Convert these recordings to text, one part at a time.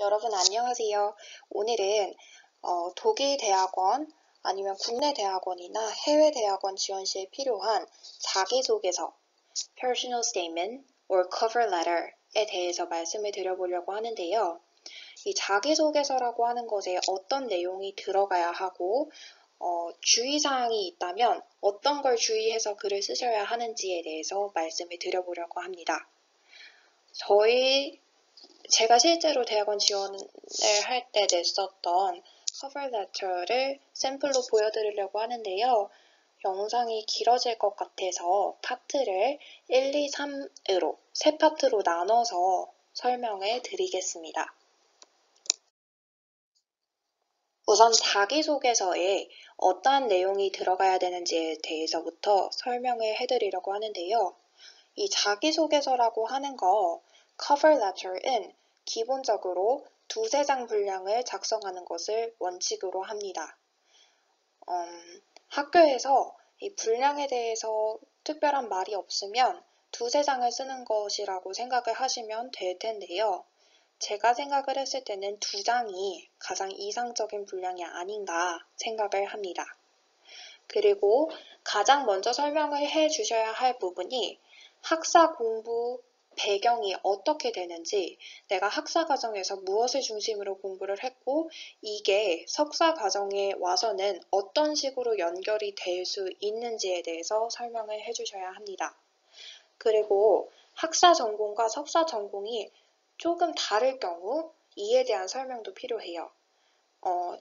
여러분 안녕하세요. 오늘은 독일 대학원 아니면 국내 대학원이나 해외 대학원 지원 시에 필요한 자기소개서, personal statement or cover letter에 대해서 말씀을 드려보려고 하는데요. 이 자기소개서라고 하는 것에 어떤 내용이 들어가야 하고 주의사항이 있다면 어떤 걸 주의해서 글을 쓰셔야 하는지에 대해서 말씀을 드려보려고 합니다. 제가 실제로 대학원 지원을 할 때 냈었던 커버 레터를 샘플로 보여드리려고 하는데요. 영상이 길어질 것 같아서 파트를 1, 2, 3으로 세 파트로 나눠서 설명을 드리겠습니다. 우선 자기소개서에 어떠한 내용이 들어가야 되는지에 대해서부터 설명을 해드리려고 하는데요. 이 자기소개서라고 하는 거 cover letter은 기본적으로 2-3장 분량을 작성하는 것을 원칙으로 합니다. 학교에서 이 분량에 대해서 특별한 말이 없으면 2-3장을 쓰는 것이라고 생각을 하시면 될 텐데요. 제가 생각을 했을 때는 2장이 가장 이상적인 분량이 아닌가 생각을 합니다. 그리고 가장 먼저 설명을 해 주셔야 할 부분이 학사 공부 배경이 어떻게 되는지, 내가 학사 과정에서 무엇을 중심으로 공부를 했고 이게 석사 과정에 와서는 어떤 식으로 연결이 될 수 있는지에 대해서 설명을 해주셔야 합니다. 그리고 학사 전공과 석사 전공이 조금 다를 경우 이에 대한 설명도 필요해요.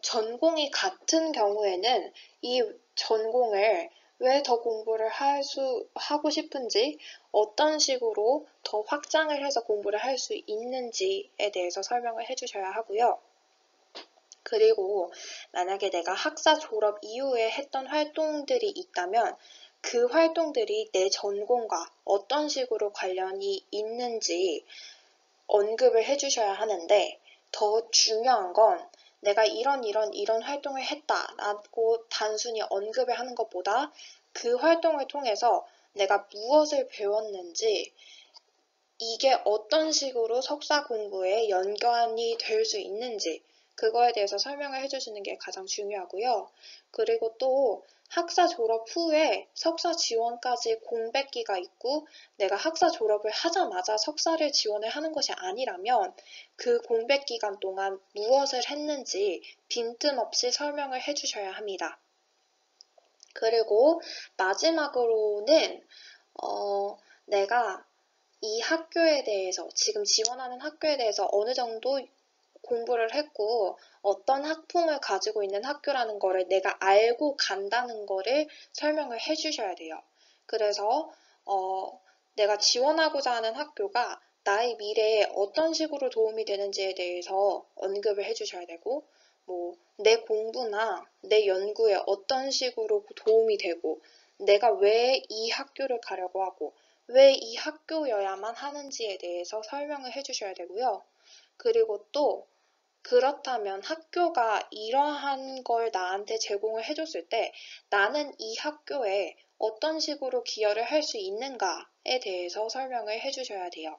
전공이 같은 경우에는 이 전공을 왜 더 공부를 하고 싶은지, 어떤 식으로 더 확장을 해서 공부를 할 수 있는지에 대해서 설명을 해주셔야 하고요. 그리고 만약에 내가 학사 졸업 이후에 했던 활동들이 있다면 그 활동들이 내 전공과 어떤 식으로 관련이 있는지 언급을 해주셔야 하는데, 더 중요한 건 내가 이런 활동을 했다라고 단순히 언급을 하는 것보다 그 활동을 통해서 내가 무엇을 배웠는지, 이게 어떤 식으로 석사 공부에 연관이 될 수 있는지 그거에 대해서 설명을 해주시는 게 가장 중요하고요. 그리고 또 학사 졸업 후에 석사 지원까지 공백기가 있고 내가 학사 졸업을 하자마자 석사를 지원을 하는 것이 아니라면 그 공백기간 동안 무엇을 했는지 빈틈없이 설명을 해주셔야 합니다. 그리고 마지막으로는 내가 이 학교에 대해서, 지금 지원하는 학교에 대해서 어느 정도 공부를 했고 어떤 학풍을 가지고 있는 학교라는 거를 내가 알고 간다는 거를 설명을 해주셔야 돼요. 그래서 내가 지원하고자 하는 학교가 나의 미래에 어떤 식으로 도움이 되는지에 대해서 언급을 해주셔야 되고, 내 공부나 내 연구에 어떤 식으로 도움이 되고, 내가 왜 이 학교를 가려고 하고 왜 이 학교여야만 하는지에 대해서 설명을 해주셔야 되고요. 그리고 또 그렇다면 학교가 이러한 걸 나한테 제공을 해줬을 때 나는 이 학교에 어떤 식으로 기여를 할 수 있는가에 대해서 설명을 해주셔야 돼요.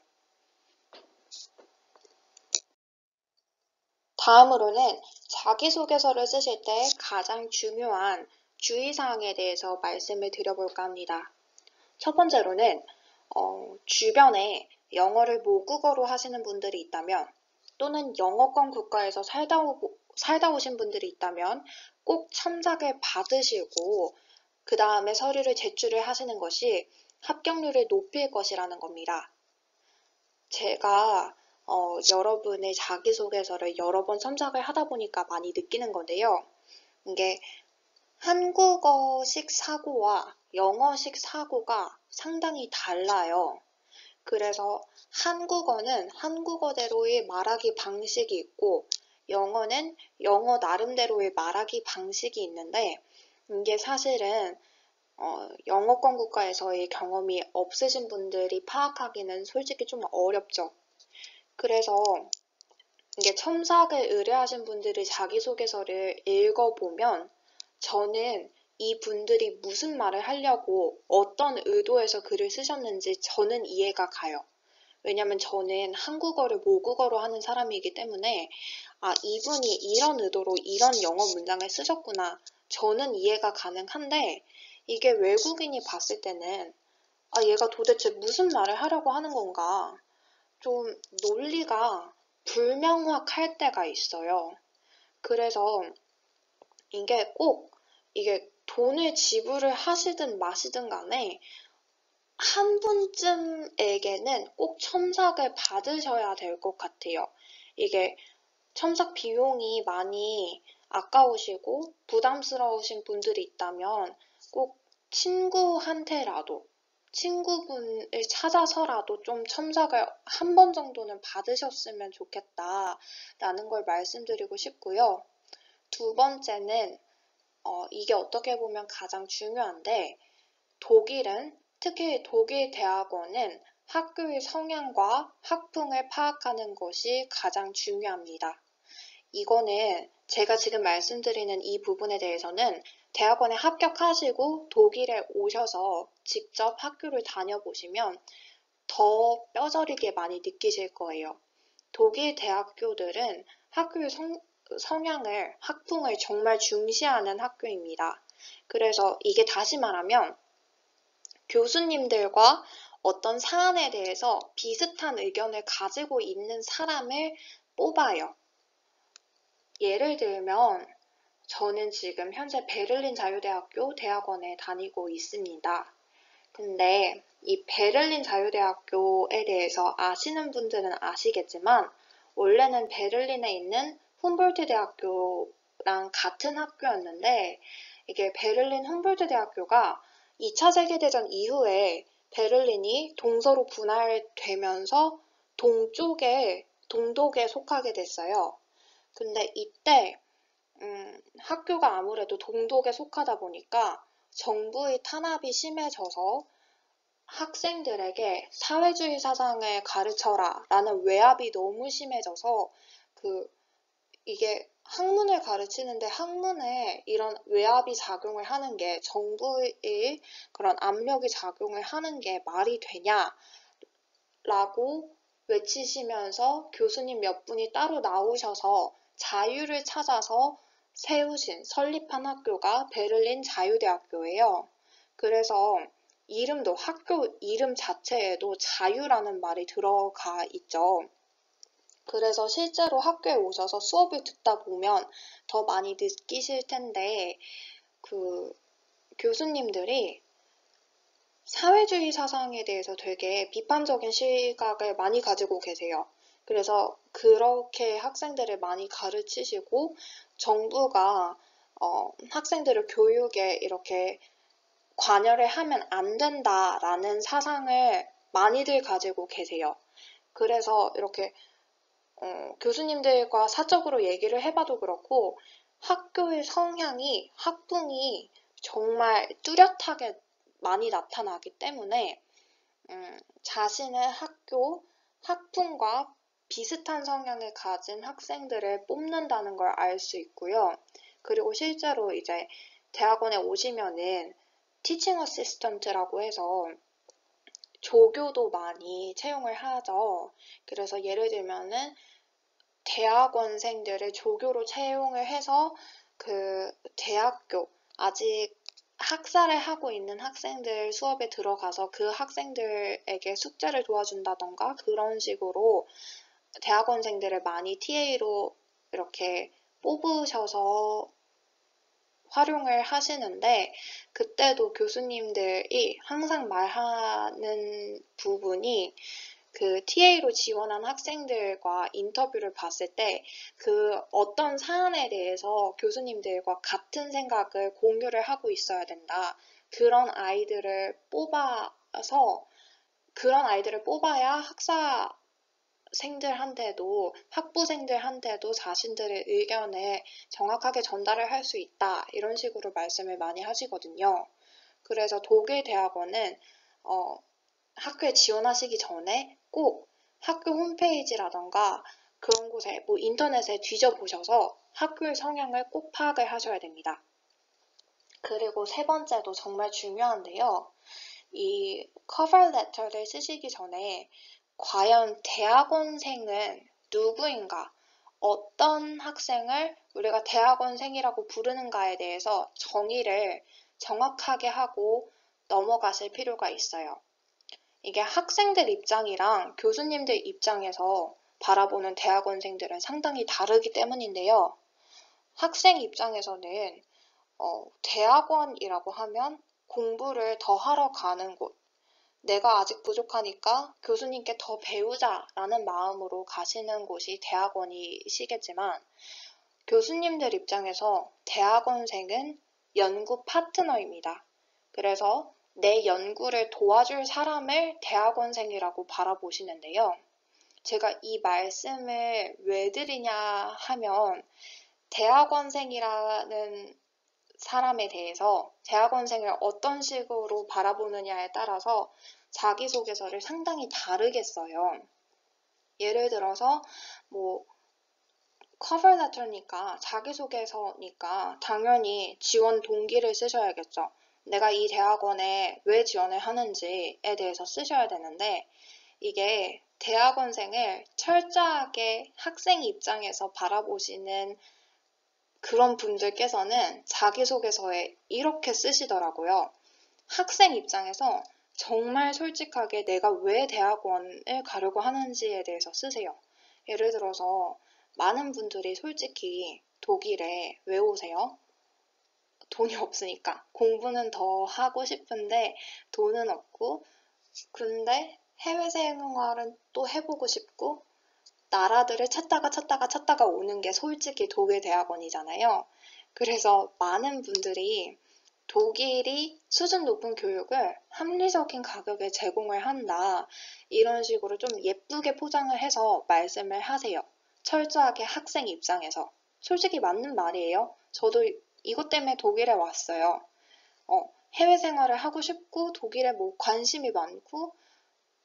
다음으로는 자기소개서를 쓰실 때 가장 중요한 주의사항에 대해서 말씀을 드려볼까 합니다. 첫 번째로는 주변에 영어를 모국어로 하시는 분들이 있다면, 또는 영어권 국가에서 살다 오신 분들이 있다면 꼭 첨삭을 받으시고 그 다음에 서류를 제출을 하시는 것이 합격률을 높일 것이라는 겁니다. 제가 여러분의 자기소개서를 여러 번 첨삭을 하다 보니까 많이 느끼는 건데요. 이게 한국어식 사고와 영어식 사고가 상당히 달라요. 그래서 한국어는 한국어대로의 말하기 방식이 있고 영어는 영어 나름대로의 말하기 방식이 있는데, 이게 사실은 영어권 국가에서의 경험이 없으신 분들이 파악하기는 솔직히 좀 어렵죠. 그래서 이게 첨삭을 의뢰하신 분들이 자기소개서를 읽어보면 저는 이 분들이 무슨 말을 하려고 어떤 의도에서 글을 쓰셨는지 저는 이해가 가요. 왜냐면 저는 한국어를 모국어로 하는 사람이기 때문에 이분이 이런 의도로 이런 영어 문장을 쓰셨구나. 저는 이해가 가능한데 이게 외국인이 봤을 때는 얘가 도대체 무슨 말을 하려고 하는 건가? 좀 논리가 불명확할 때가 있어요. 그래서 이게 돈을 지불을 하시든 마시든 간에 한 분쯤에게는 꼭 첨삭을 받으셔야 될 것 같아요. 이게 첨삭 비용이 많이 아까우시고 부담스러우신 분들이 있다면 꼭 친구분을 찾아서라도 좀 첨삭을 한 번 정도는 받으셨으면 좋겠다라는 걸 말씀드리고 싶고요. 두 번째는 이게 어떻게 보면 가장 중요한데 특히 독일 대학원은 학교의 성향과 학풍을 파악하는 것이 가장 중요합니다. 이거는 제가 지금 말씀드리는 이 부분에 대해서는 대학원에 합격하시고 독일에 오셔서 직접 학교를 다녀보시면 더 뼈저리게 많이 느끼실 거예요. 독일 대학교들은 학교의 성향을, 학풍을 정말 중시하는 학교입니다. 그래서 이게 다시 말하면 교수님들과 어떤 사안에 대해서 비슷한 의견을 가지고 있는 사람을 뽑아요. 예를 들면 저는 지금 현재 베를린 자유대학교 대학원에 다니고 있습니다. 근데 이 베를린 자유대학교에 대해서 아시는 분들은 아시겠지만 원래는 베를린에 있는 훔볼트 대학교랑 같은 학교였는데 이게 베를린 훔볼트 대학교가 2차 세계대전 이후에 베를린이 동서로 분할되면서 동독에 속하게 됐어요. 근데 이때 학교가 아무래도 동독에 속하다 보니까 정부의 탄압이 심해져서 학생들에게 사회주의 사상을 가르쳐라 라는 외압이 너무 심해져서 이게 학문을 가르치는데 학문에 이런 외압이 작용을 하는 게 정부의 그런 압력이 작용을 하는 게 말이 되냐 라고 외치시면서 교수님 몇 분이 따로 나오셔서 자유를 찾아서 설립한 학교가 베를린 자유대학교예요. 그래서 학교 이름 자체에도 자유라는 말이 들어가 있죠. 그래서 실제로 학교에 오셔서 수업을 듣다 보면 더 많이 느끼실 텐데, 교수님들이 사회주의 사상에 대해서 되게 비판적인 시각을 많이 가지고 계세요. 그래서 그렇게 학생들을 많이 가르치시고 정부가 학생들을 교육에 이렇게 관여를 하면 안 된다라는 사상을 많이들 가지고 계세요. 그래서 이렇게 교수님들과 사적으로 얘기를 해봐도 그렇고 학교의 학풍이 정말 뚜렷하게 많이 나타나기 때문에 자신의 학풍과 비슷한 성향을 가진 학생들을 뽑는다는 걸 알 수 있고요. 그리고 실제로 이제 대학원에 오시면은 티칭 어시스턴트라고 해서 조교도 많이 채용을 하죠. 그래서 예를 들면은 대학원생들을 조교로 채용을 해서 아직 학사를 하고 있는 학생들 수업에 들어가서 그 학생들에게 숙제를 도와준다던가 그런 식으로 대학원생들을 많이 TA로 이렇게 뽑으셔서 활용을 하시는데 그때도 교수님들이 항상 말하는 부분이 TA로 지원한 학생들과 인터뷰를 봤을 때 어떤 사안에 대해서 교수님들과 같은 생각을 공유를 하고 있어야 된다. 그런 아이들을 뽑아야 학부생들한테도 자신들의 의견을 정확하게 전달을 할 수 있다. 이런 식으로 말씀을 많이 하시거든요. 그래서 독일 대학원은 학교에 지원하시기 전에 꼭 학교 홈페이지라던가 그런 곳에 인터넷에 뒤져보셔서 학교의 성향을 꼭 파악을 하셔야 됩니다. 그리고 세 번째도 정말 중요한데요. 이 커버 레터를 쓰시기 전에 과연 대학원생은 누구인가? 어떤 학생을 우리가 대학원생이라고 부르는가에 대해서 정의를 정확하게 하고 넘어가실 필요가 있어요. 이게 학생들 입장이랑 교수님들 입장에서 바라보는 대학원생들은 상당히 다르기 때문인데요. 학생 입장에서는 대학원이라고 하면 공부를 더 하러 가는 곳, 내가 아직 부족하니까 교수님께 더 배우자라는 마음으로 가시는 곳이 대학원이시겠지만, 교수님들 입장에서 대학원생은 연구 파트너입니다. 그래서 내 연구를 도와줄 사람을 대학원생이라고 바라보시는데요. 제가 이 말씀을 왜 드리냐 하면, 대학원생이라는 사람에 대해서 대학원생을 어떤 식으로 바라보느냐에 따라서 자기소개서를 상당히 다르게 써요. 예를 들어서 커버 레터니까, 자기소개서니까 당연히 지원 동기를 쓰셔야겠죠. 내가 이 대학원에 왜 지원을 하는지에 대해서 쓰셔야 되는데, 이게 대학원생을 철저하게 학생 입장에서 바라보시는 그런 분들께서는 자기소개서에 이렇게 쓰시더라고요. 학생 입장에서 정말 솔직하게 내가 왜 대학원을 가려고 하는지에 대해서 쓰세요. 예를 들어서 많은 분들이 솔직히 독일에 왜 오세요? 돈이 없으니까. 공부는 더 하고 싶은데 돈은 없고, 근데 해외 생활은 또 해보고 싶고, 나라들을 찾다가 오는 게 솔직히 독일 대학원이잖아요. 그래서 많은 분들이 독일이 수준 높은 교육을 합리적인 가격에 제공을 한다, 이런 식으로 좀 예쁘게 포장을 해서 말씀을 하세요. 철저하게 학생 입장에서. 솔직히 맞는 말이에요. 저도 이것 때문에 독일에 왔어요. 해외 생활을 하고 싶고 독일에 관심이 많고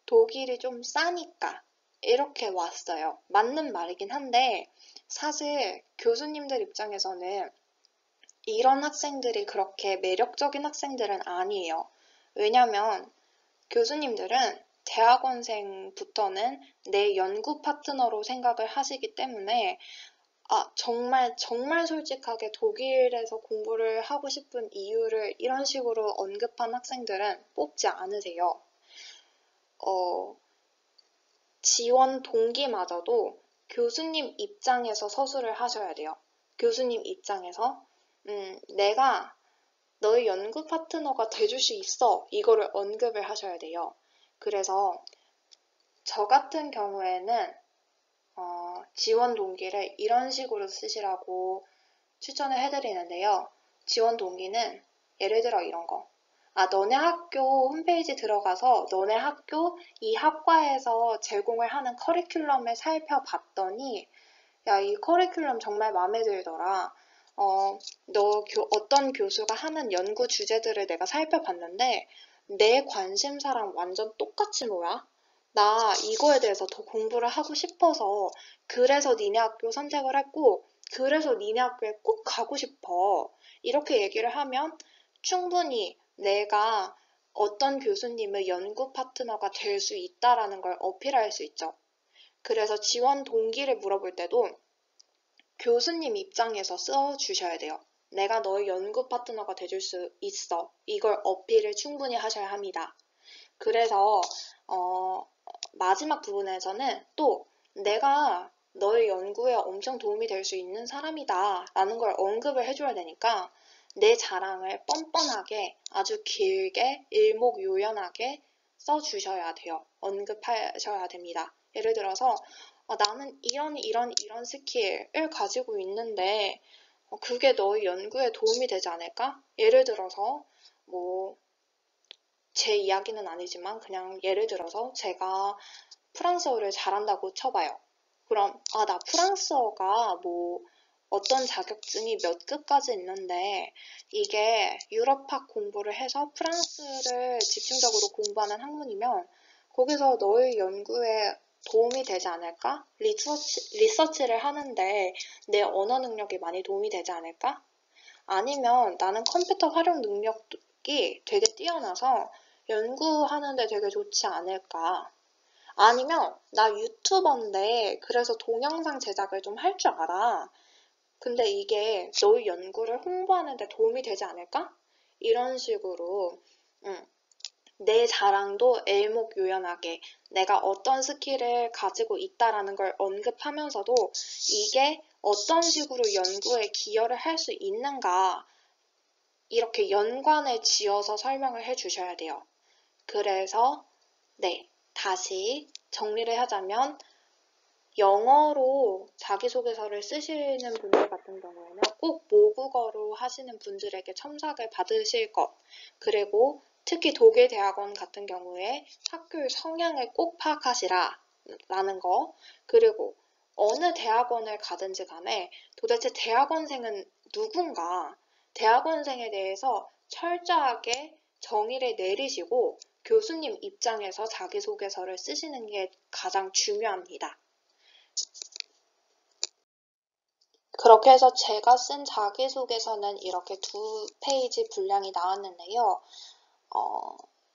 독일이 좀 싸니까 이렇게 왔어요. 맞는 말이긴 한데, 사실 교수님들 입장에서는 이런 학생들이 그렇게 매력적인 학생들은 아니에요. 왜냐면 교수님들은 대학원생부터는 내 연구 파트너로 생각을 하시기 때문에, 정말 솔직하게 독일에서 공부를 하고 싶은 이유를 이런 식으로 언급한 학생들은 뽑지 않으세요. 지원 동기마저도 교수님 입장에서 서술을 하셔야 돼요. 교수님 입장에서 내가 너의 연구 파트너가 돼줄 수 있어, 이거를 언급을 하셔야 돼요. 그래서 저 같은 경우에는 지원 동기를 이런 식으로 쓰시라고 추천을 해드리는데요. 지원 동기는 예를 들어 이런 거. 너네 학교 홈페이지 들어가서 너네 학교 이 학과에서 제공을 하는 커리큘럼을 살펴봤더니, 야, 이 커리큘럼 정말 마음에 들더라. 어떤 교수가 하는 연구 주제들을 내가 살펴봤는데 내 관심사랑 완전 똑같이 뭐야? 나 이거에 대해서 더 공부를 하고 싶어서 그래서 니네 학교 선택을 했고, 그래서 니네 학교에 꼭 가고 싶어. 이렇게 얘기를 하면 충분히 내가 어떤 교수님의 연구 파트너가 될 수 있다라는 걸 어필할 수 있죠. 그래서 지원 동기를 물어볼 때도 교수님 입장에서 써주셔야 돼요. 내가 너의 연구 파트너가 돼줄 수 있어. 이걸 어필을 충분히 하셔야 합니다. 그래서 마지막 부분에서는 또 내가 너의 연구에 엄청 도움이 될 수 있는 사람이다 라는 걸 언급을 해줘야 되니까 내 자랑을 뻔뻔하게 아주 길게 일목요연하게 써주셔야 돼요. 언급하셔야 됩니다. 예를 들어서 나는 이런 스킬을 가지고 있는데 그게 너의 연구에 도움이 되지 않을까? 예를 들어서 제 이야기는 아니지만 그냥 예를 들어서 제가 프랑스어를 잘한다고 쳐봐요. 그럼 나 프랑스어가 어떤 자격증이 몇 급까지 있는데 이게 유럽학 공부를 해서 프랑스를 집중적으로 공부하는 학문이면 거기서 너의 연구에 도움이 되지 않을까? 리서치를 하는데 내 언어 능력이 많이 도움이 되지 않을까? 아니면 나는 컴퓨터 활용 능력이 되게 뛰어나서 연구하는데 되게 좋지 않을까? 아니면 나 유튜버인데 그래서 동영상 제작을 좀 할 줄 알아. 근데 이게 너희 연구를 홍보하는 데 도움이 되지 않을까? 이런 식으로 내 자랑도 일목요연하게 내가 어떤 스킬을 가지고 있다라는 걸 언급하면서도 이게 어떤 식으로 연구에 기여를 할 수 있는가 이렇게 연관을 지어서 설명을 해 주셔야 돼요. 그래서 네, 다시 정리를 하자면 영어로 자기소개서를 쓰시는 분들 같은 경우에는 꼭 모국어로 하시는 분들에게 첨삭을 받으실 것, 그리고 특히 독일 대학원 같은 경우에 학교의 성향을 꼭 파악하시라 라는 거, 그리고 어느 대학원을 가든지 간에 도대체 대학원생은 누군가, 대학원생에 대해서 철저하게 정의를 내리시고 교수님 입장에서 자기소개서를 쓰시는 게 가장 중요합니다. 그렇게 해서 제가 쓴 자기소개서는 이렇게 2페이지 분량이 나왔는데요.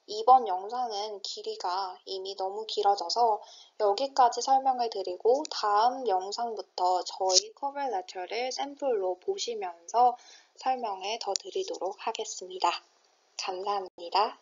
이번 영상은 길이가 이미 너무 길어져서 여기까지 설명을 드리고 다음 영상부터 저희 커버 레터를 샘플로 보시면서 설명을 더 드리도록 하겠습니다. 감사합니다.